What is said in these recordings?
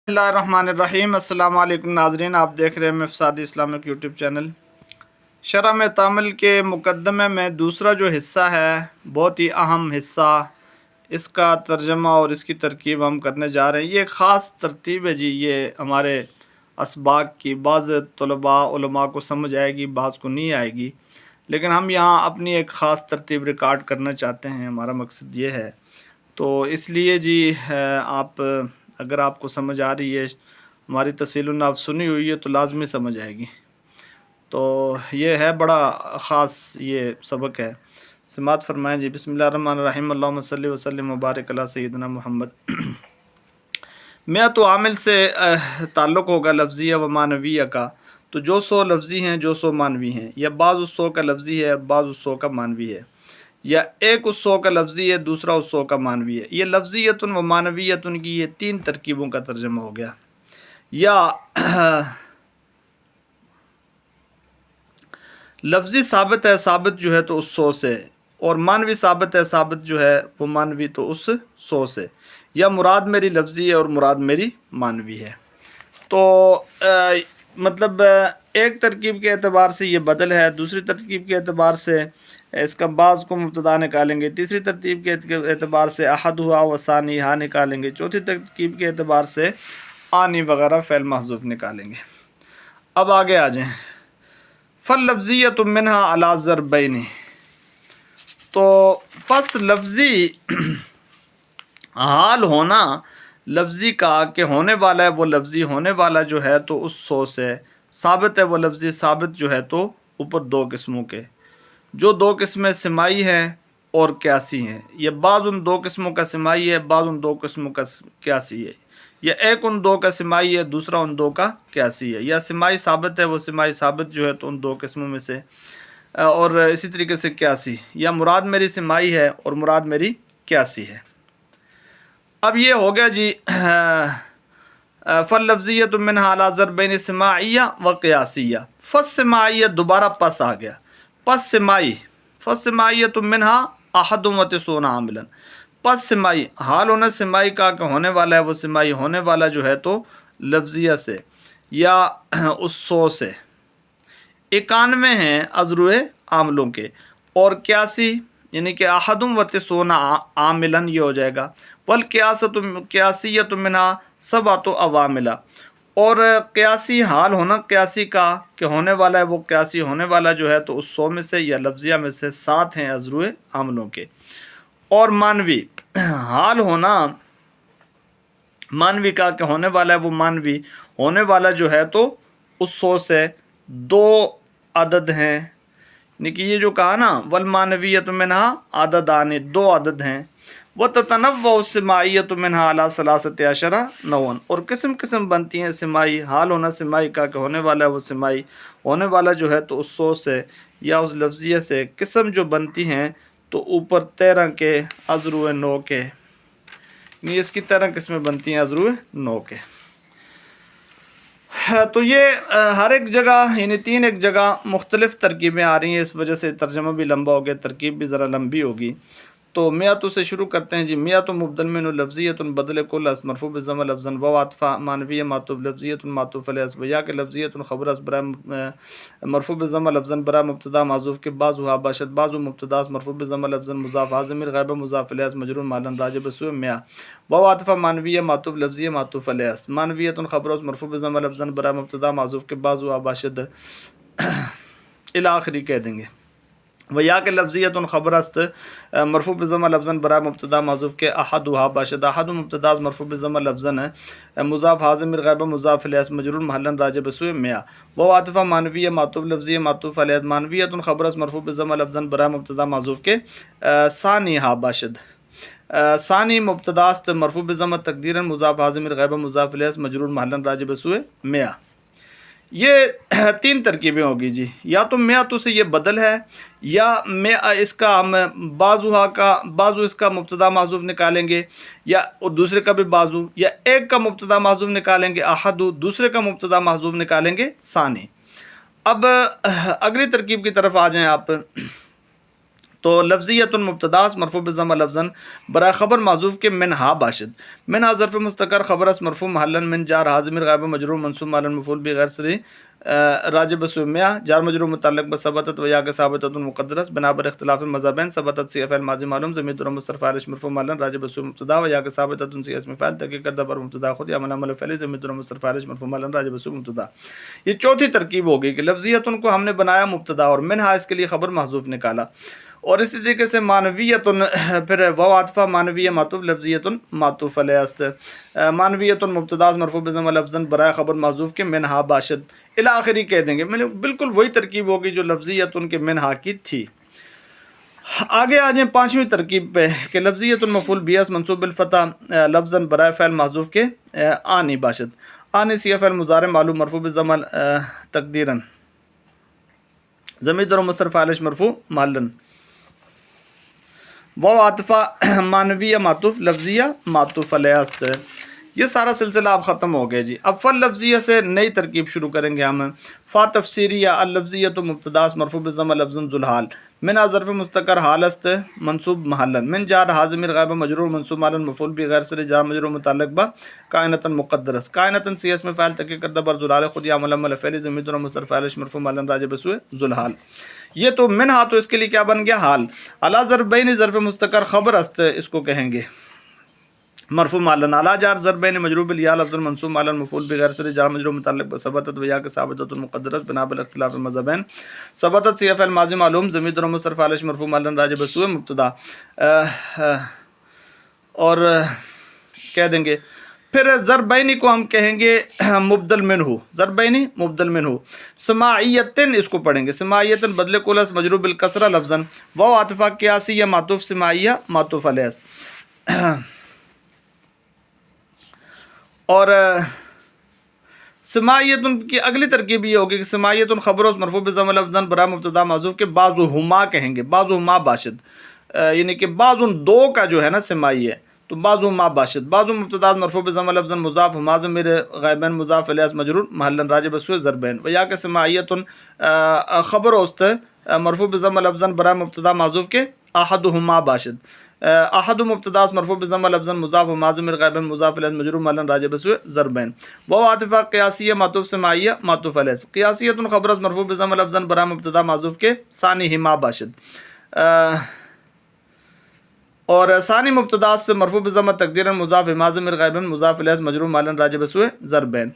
اللہ الرحمن الرحیم۔ السلام علیکم ناظرین، آپ دیکھ رہے ہیں مفساد اسلامک یوٹیوب چینل۔ شرح میں تعامل کے مقدمے میں دوسرا جو حصہ ہے، بہت ہی اہم حصہ، اس کا ترجمہ اور اس کی ترکیب ہم کرنے جا رہے ہیں۔ یہ ایک خاص ترتیب ہے جی، یہ ہمارے اسباق کی بعض طلباء علماء کو سمجھ آئے گی، بعض کو نہیں آئے گی، لیکن ہم یہاں اپنی ایک خاص ترتیب ریکارڈ کرنا چاہتے ہیں، ہمارا مقصد یہ ہے۔ تو اس لیے جی اگر آپ کو سمجھ آ رہی ہے، ہماری تفصیل آپ سنی ہوئی ہے تو لازمی سمجھ آئے گی۔ تو یہ ہے بڑا خاص یہ سبق ہے۔ سماعت فرمائیں جی۔ بسم اللہ الرحمن الرحیم، اللہم صلی وسلم مبارک علی سیدنا محمد۔ میعۃ عامل سے تعلق ہوگا لفظیہ و معنویہ کا، تو جو 100 لفظی ہیں، جو 100 معنوی ہیں، یا بعض اس 100 کا لفظی ہے، بعض اس 100 کا معنوی ہے، یا ایک اس 100 کا لفظی ہے، دوسرا اس 100 کا معنوی ہے۔ یہ لفظیتن و معنویتن کی یہ 3 ترکیبوں کا ترجمہ ہو گیا۔ یا لفظی ثابت ہے، ثابت جو ہے تو اس 100 سے، اور معنوی ثابت ہے، ثابت جو ہے وہ معنوی تو اس 100 سے، یا مراد میری لفظی ہے اور مراد میری معنوی ہے۔ تو مطلب ایک ترکیب کے اعتبار سے یہ بدل ہے، دوسری ترکیب کے اعتبار سے اس کا بعض کو مبتدا نکالیں گے، تیسری ترتیب کے اعتبار سے احد ہوا و ثانی ہا نکالیں گے، چوتھی ترکیب کے اعتبار سے آنی وغیرہ فعل محذوف نکالیں گے۔ اب آگے آ جائیں۔ فاللفظیۃ منہا علی ضربین، تو پس لفظی حال ہونا لفظی کا کہ ہونے والا ہے، وہ لفظی ہونے والا جو ہے تو اس 100 سے، ثابت ہے وہ لفظی ثابت جو ہے تو اوپر 2 قسموں کے، جو 2 قسمیں سماعی ہیں اور قیاسی ہیں۔ یہ بعض ان 2 قسموں کا سماعی ہے، بعض ان 2 قسموں کا قیاسی ہے، یا ایک ان 2 کا سماعی ہے، دوسرا ان 2 کا قیاسی ہے۔ یا سماعی ثابت ہے، وہ سماعی ثابت جو ہے تو ان 2 قسموں میں سے، اور اسی طریقے سے قیاسی، یا مراد میری سماعی ہے اور مراد میری قیاسی ہے۔ اب یہ ہو گیا جی فاللفظیۃ منہا علی ضربین سماعیہ و قیاسیہ۔ فالسماعیہ دوبارہ پس آ گیا، پس سماعی، فالسماعیۃ منہا احد و تسعون عاملا، پس سماعی حال ہونا سماعی کا کہ ہونے والا ہے، وہ سماعی ہونے والا جو ہے تو لفظیہ سے یا اس 100 سے 91 ہیں ازروع عاملوں کے، اور قیاسی یعنی کہ احد و تسعون عاملا یہ ہو جائے گا۔ قیاسیۃ منہا سبعۃ عوامل، اور قیاسی حال ہونا قیاسی کا کہ ہونے والا ہے، وہ قیاسی ہونے والا جو ہے تو اس 100 میں سے یا لفظیہ میں سے 7 ہیں ازروع عاملوں کے۔ اور معنوی حال ہونا معنوی کا کہ ہونے والا ہے، وہ معنوی ہونے والا جو ہے تو اس 100 سے 2 عدد ہیں، یعنی کہ یہ جو کہا نا والمعنویۃ منہا عددان، 2 عدد ہیں۔ وتتنوع السماعیۃ منہا علی 13 نوعا، اور قسم قسم بنتی ہیں سماعی حال ہونا سماعی کا کہ ہونے والا ہے، وہ سماعی ہونے والا جو ہے تو اس 100 سے یا اس لفظیہ سے قسم جو بنتی ہیں تو اوپر 13 کے ازروع 9 کے، یعنی اس کی 13 قسمیں بنتی ہیں ازروع 9 کے۔ تو یہ ہر ایک جگہ یعنی 3 ایک جگہ مختلف ترکیبیں آ رہی ہیں، اس وجہ سے ترجمہ بھی لمبا ہو گیا، ترکیب بھی ذرا لمبی ہوگی۔ تو میعۃ سے شروع کرتے ہیں جی۔ میعۃ مبدل من لفظیۃ بدل کل اس مرفوع بالضمہ لفظا و عطفا معنویہ معطوف لفظیۃ معطوف علیہ و یا کہ لفظیۃ خبر اس برائے مرفوع بالضمہ لفظا برائے مبتدا معذوف کے بعض ہوا باشد بعض مبتدا مرفوع بالضمہ لفظا مضاف ضمیر غائب مضاف الیہ مجرور مالا راجع بسوء میاں و عطفا معنویہ معطوف لفظیہ معطوف علیہ معنویۃ خبر اس مرفوع بالضمہ لفظا برائے مبتدا معذوف کے بعض ہوا باشد الی آخری کہہ دیں گے۔ و یا کہ لفظیۃ خبر است مرفوع بالضمہ لفظا برائے مبتدا معذوف کے احدھا باشد احد مبتدا مرفوع بالضمہ لفظا مضاف ضمیر غائب مضاف الیہ مجرور محلا راجع بسوء میاں و عطفا معنویہ معطوف لفظیہ معطوف علیہ معنویۃ خبر است مرفوع بالضمہ لفظا برائے مبتدا معذوف کے ثانی ہا باشد ثانی مبتدا است مرفوع بالضمہ تقدیرا مضاف ضمیر غائب مضاف الیہ مجرور محلا راجع بسوء میاں۔ یہ 3 ترکیبیں ہوگی جی، یا تو میعۃ سے یہ بدل ہے، یا اس کا ہم بازو اس کا مبتدا معذوف نکالیں گے، یا دوسرے کا بھی بازو، یا ایک کا مبتدا معذوف نکالیں گے احد، دوسرے کا مبتدا معذوف نکالیں گے ثانی۔ اب اگلی ترکیب کی طرف آ جائیں آپ۔ تو لفظیت مبتدا مرفوع بالضمہ لفظاً برائے خبر معذوف کے منہا باشد، منہا ظرف مستقر خبر اس مرفوع محلاً من جار حاضمر غائب مجرور منصوب معلن مفعول بھی غیر سری راجب سمیہ جار مجرور متعلق بثبتت و یا کے ثابتۃ مقدرت بنا بر اختلاف مذہبین ثبتت سی فعل ماضی معلوم ضمیر ضرب مصرف فاعل مرفوع معلن راجب مبتدا و یا کے ثابتۃ سی اسم فاعل تحقیق کردہ بر مبتدا خود یا عمل فعل ضمیر ضرب مصرف فاعل مرفوع معلن راجب مبتدا۔ یہ چوتھی ترکیب ہوگی کہ لفظیت کو ہم نے بنایا مبتدا اور منہا اس کے لیے خبر محذوف نکالا، اور اسی طریقے سے معنویت پھر واو عاطفہ معنویہ معطوف لفظیت معطوف علیہ است، معنویت مبتدا مرفوع بضمہ لفظاً برائے خبر معذوف کے منہا باشد الی آخری کہہ دیں گے، بالکل وہی ترکیب ہوگی جو لفظیت کے منہا کی تھی۔ آگے آ جائیں پانچویں ترکیب پہ کہ لفظیت مفعول بیس منصوب بالفتح لفظاً برائے فعل معذوف کے آنی باشد، آنی سی فعل مضارع معلوم مرفوع بالضمہ تقدیراً ضمیر ضرب مصرف فاعل مرفوع معلن، واو عاطفہ معنویہ معطوف لفظیہ معطوف علیہ است۔ یہ سارا سلسلہ اب ختم ہو گیا جی۔ اب فل لفظیہ سے نئی ترکیب شروع کریں گے ہم۔ فا تفسیریہ اللفظیۃ مبتدا مرفوع بالضمہ لفظ ذوالحال، منہا ظرف مستقر حال است منصوب محلن، من جار حاضمر غائب مجرور منصوب معلن مفعول بھی غیر سر جار مجرور متعلق با کائنۃ مقدر است، کائنۃ سی اسم فاعل تحقیق کردہ بر ذوالحال خود یا عمل فعل ضمیر ضرب مصرف فاعل مرفوع معلن راجع بسوء ذوالحال۔ یہ تو منہا تو اس کے لیے کیا بن گیا حال، علی ضربین ظرف مستقر خبر است اس کو کہیں گے مرفوع معلن، علی جار ضربین مجرور بالیا لفظ منصوب معلن مفعول بغیر سر جار مجرور متعلق بثبتت و یا کے ثابتۃ مقدرت بنا بالاختلاف المذہبین ثبتت سی فعل ماضی معلوم ضمیر ضرب مصرف فاعل مرفوع معلن راجع بسوء مبتدا، اور کہہ دیں گے پھر ضربینی کو ہم کہیں گے مبدل منہ، ضربینی مبدل منہ، سماعیتن اس کو پڑھیں گے، سماعیتن بدل کولس مجرور بالکسرہ لفظاً، واو عاطفہ قیاسیہ معطوف سماعیہ معطوف علیہ، اور سماعیت کی اگلی ترکیب یہ ہوگی کہ سماعیت خبر مرفوع بضمہ لفظاً برا مبتدا معذوف کے بعضہما کہیں گے، بعضہما باشد، یعنی کہ بعض ان دو کا جو ہے نا سماعی ہے تو بعضہما باشد، بعض مبتدا مرفوع بضمہ لفظاً مضاف ہما ضمیر غائبین مضاف الیہ مجرور محلاً راجع بسوء ضربین، و یا کہ سماعیت خبر است مرفوع بضمہ لفظاً برا مبتدا معذوف کے احدہما باشد، احد مبتدا مرفوع بضمہ لفظاً مضاف ہما ضمیر غائبین مضاف الیہ مجرور محلاً راجع بسوء ضربین، واو عاطفہ قیاسیہ معطوف سماعیہ معطوف علیہ، قیاسیۃ خبر مرفوع بضمہ لفظاً برا مبتدا معذوف کے ثانیہما باشد، اور ثانی مبتدا سے مرفوع بضمہ تقدیراً مضاف ہما ضمیر غائبین مضاف الیہ مجرور محلاً راجع بسوء ضربین،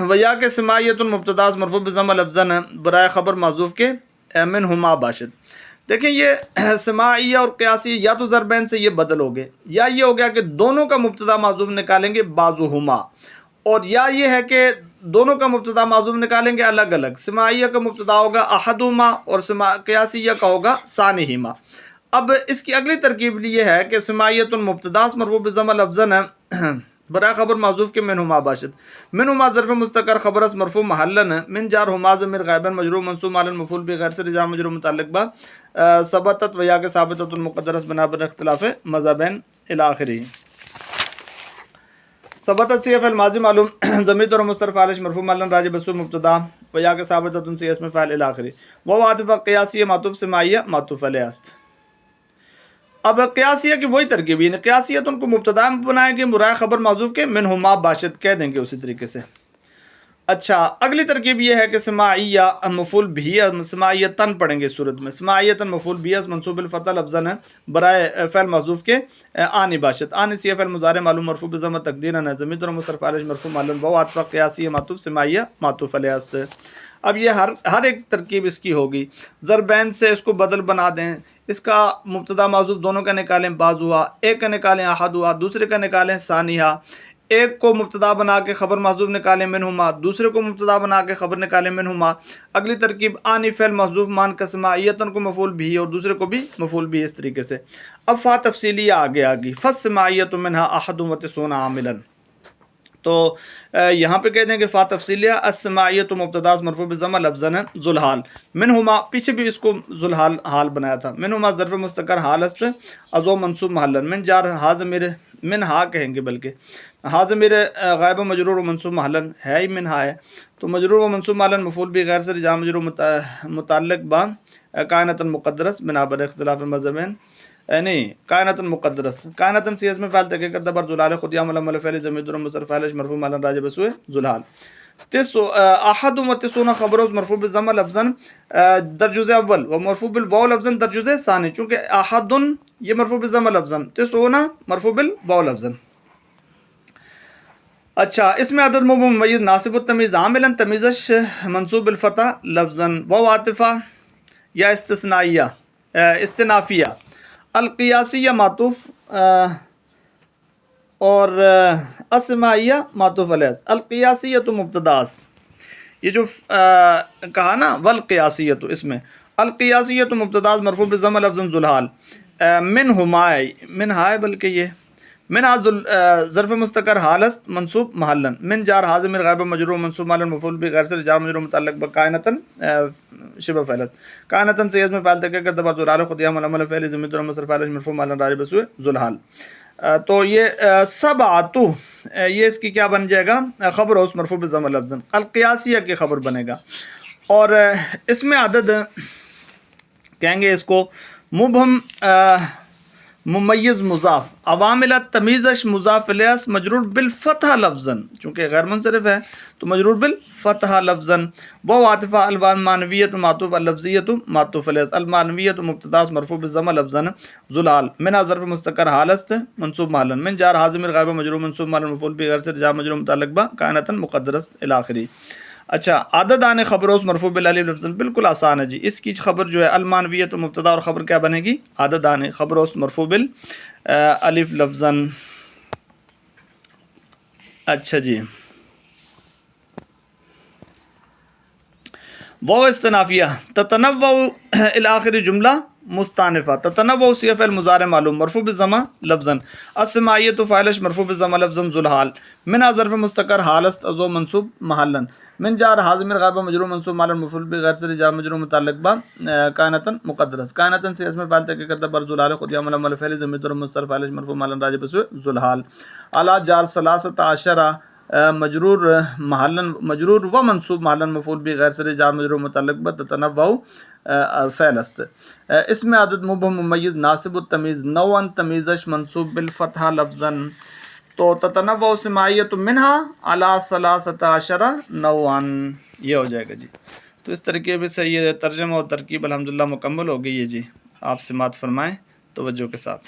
و یا کہ سماعیت مبتدا مرفوع بضمہ لفظاً برائے خبر معذوف کے منہما باشد۔ دیکھیں یہ سماعیہ اور قیاسی یا تو ضربین سے یہ بدل ہو گئے، یا یہ ہو گیا کہ دونوں کا مبتدا معذوف نکالیں گے بعضہما، اور یا یہ ہے کہ دونوں کا مبتدا معذوف نکالیں گے الگ الگ، سماعیہ کا مبتدا ہوگا احدہما اور قیاسیہ کا ہوگا ثانیہما۔ اب اس کی اگلی ترکیب یہ ہے کہ سماعیت مبتدا مرفوع بضمہ لفظاً برائے خبر معذوف کے منہما باشد، منہما ظرف مستقر خبر اس مرفوع محلاً من جار ہما ضمیر غائبین مجرور منصوب معلن مفعول بغیر سر جار مجرور متعلق با ثبتت و یا کے ثابتۃ مقدرت بنا بر اختلاف مذہبین الی آخری، ثبتت سی فعل ماضی معلوم ضمیر ضرب مصرف فاعل مرفوع معلن راجع بسوء مبتدا و یا کے ثابتۃ سی اسم فاعل الی آخری، واو عاطفہ قیاسیہ معطوف سماعیہ معطوف علیہ است۔ اب قیاسیہ کی وہی ترکیب ہے، قیاسیت ان کو مبتدا بنائیں گے برائے خبر معذوف کے منہما باشد کہہ دیں گے اسی طریقے سے۔ اچھا اگلی ترکیب یہ ہے کہ سماعیہ مفعول بھی، سماعیتن پڑھیں گے صورت میں، سماعیتن مفعول بھی منصوب الفتح لفظاً برائے فعل معذوف کے آنی باشد، آنی سی فعل مضارع معلوم مرفوع بضمہ تقدیراً ضمیر ضرب مصرف فاعل مرفوع معلوم واو عاطفہ قیاسیہ معطوف سماعیہ معطوف علیہ است۔ اب یہ ہر ایک ترکیب اس کی ہوگی، ضربین سے اس کو بدل بنا دیں، اس کا مبتدا معذوف دونوں کا نکالیں بعض ہوا، ایک کا نکالیں احد ہوا، دوسرے کا نکالیں ثانیہ، ایک کو مبتدا بنا کے خبر معذوف نکالیں منہما، دوسرے کو مبتدا بنا کے خبر نکالیں منہما۔ اگلی ترکیب آنی فعل محذوف مان کا سماعیتن کو مفعول بھی اور دوسرے کو بھی مفعول بھی، اس طریقے سے۔ اب فا تفصیلیہ آگے آگی، فالسماعیۃ منہا احد وتسعون عاملا، تو یہاں پہ کہہ دیں کہ فا تفصیلیہ السماعیۃ مبتدا مرفوع بضمہ لفظاً ذوالحال، منہما پیچھے بھی اس کو ذوالحال حال بنایا تھا، منہما ظرف مستقر حال است ازو منصوب محلاً من جار حاضمیر من ہا کہیں گے، بلکہ حاضمیر غائب و مجرور و منصوب محلاً ہے ہی منہا ہے، تو مجرور و منصوب محلاً مفعول بھی غیر سے جار مجرور متعلق با کائنتاً مقدرس بنا بر اختلاف مذہبین نہیں کائنتاً مقدرس کائنتاً سی اسم فعل تحقیق کردہ بر ذلال خودیا ملم فعل ضمیر در مصرف فعلش مرفوع مالن راجع بسوء ذلال تسو احد و تسون خبروز مرفوع بالضم لفظا در جزء اول و مرفوع بالواو لفظا در جزء ثانی، چونکہ احد یہ مرفوع بالضم لفظا تسونا مرفوع بالواو لفظا. اچھا اس میں عدد ممیز ناصب التمیز عاملا تمیزش منصوب بالفتح لفظا و عاطفہ یا استثنائیہ استنافیہ القیاسیہ معطوف اور اسمائیہ معطوف علیہ. القیاسیۃ مبتداس یہ جو کہا نا والقیاسیۃ اس میں القیاسیۃ مبتداس مرفوع بالضم لفظا ذوالحال من ہمائے من ہائے بلکہ یہ من ظرف مستقر حالست منصوب محلن من جار حاضر غائب مجرور منصوب محلن مفعول به غیر سے جار مجرور متعلق بکائنتن شبہ فعلس کائنتن سے اسم فاعل تک کر دبر ذوالحال خود یعمل عمل فعل ضمیر مصرف فاعل مرفوع محلن راجع بسوء ذوالحال. تو یہ سبعۃ یہ اس کی کیا بن جائے گا خبر اس مرفوع بالضم لفظا القیاسیہ کی خبر بنے گا. اور اس میں عدد کہیں گے اس کو مبہم ممیز مضاف عوامل تمیزش مضاف الیس مجرور بالفتح لفظا چونکہ غیر منصرف ہے تو مجرور بالفتح لفظا و عاطفہ المعنویۃ معطوف اللفظیۃ معطوف الیس المعنویۃ مبتداس مرفوع بالضم لفظا ذوالحال من ظرف مستقر حالست منصوب محلا من جار حاضر غائب مجرور منصوب محلا مفعول به غیر سے جار مجرور متعلق با کائنتن مقدرس الی آخری. اچھا عدد آنے خبروس مرفوع بالالف لفظا بالکل آسان ہے جی. اس کی خبر جو ہے المعنویت مبتدا اور خبر کیا بنے گی عدد آنے خبروس مرفوع بالالف لفظا. اچھا جی واو استنافیہ تتنوع الی آخری جملہ مستانفہ تتنوع صیغہ فعل مضارع معلوم مرفوع بالضمہ لفظا السماعیۃ فاعلش مرفوع بالضمہ لفظا ذوالحال من ظرف مستقر حالست ازو منصوب محلا من جار حاضر غائب مجرور منصوب محلا مفعول به غیر سے جار مجرور متعلق با کائنتن مقدرس کائنتن سے اسم فاعل تحقیق کرتا بر ذوالحال خود یعمل عمل فعل ضمیر مصرف فاعلش مرفوع محلا راجع بسوء ذوالحال علی جار ثلاثۃ عشرہ مجرور محلن مجرور و منصوب محلن مفعول به غیر سے جار مجرور متعلق با تتنوع فعل است. اس میں عدد مبہم ممیز ناصب التمیز نوعا تمیزش منصوب بالفتح لفظا تو تتنوع سماعیۃ منہا علی ثلاثۃ عشرہ نوعا یہ ہو جائے گا جی. تو اس طریقے سے یہ ترجمہ اور ترکیب الحمدللہ مکمل ہو گئی ہے جی. آپ سماعت فرمائیں توجہ کے ساتھ.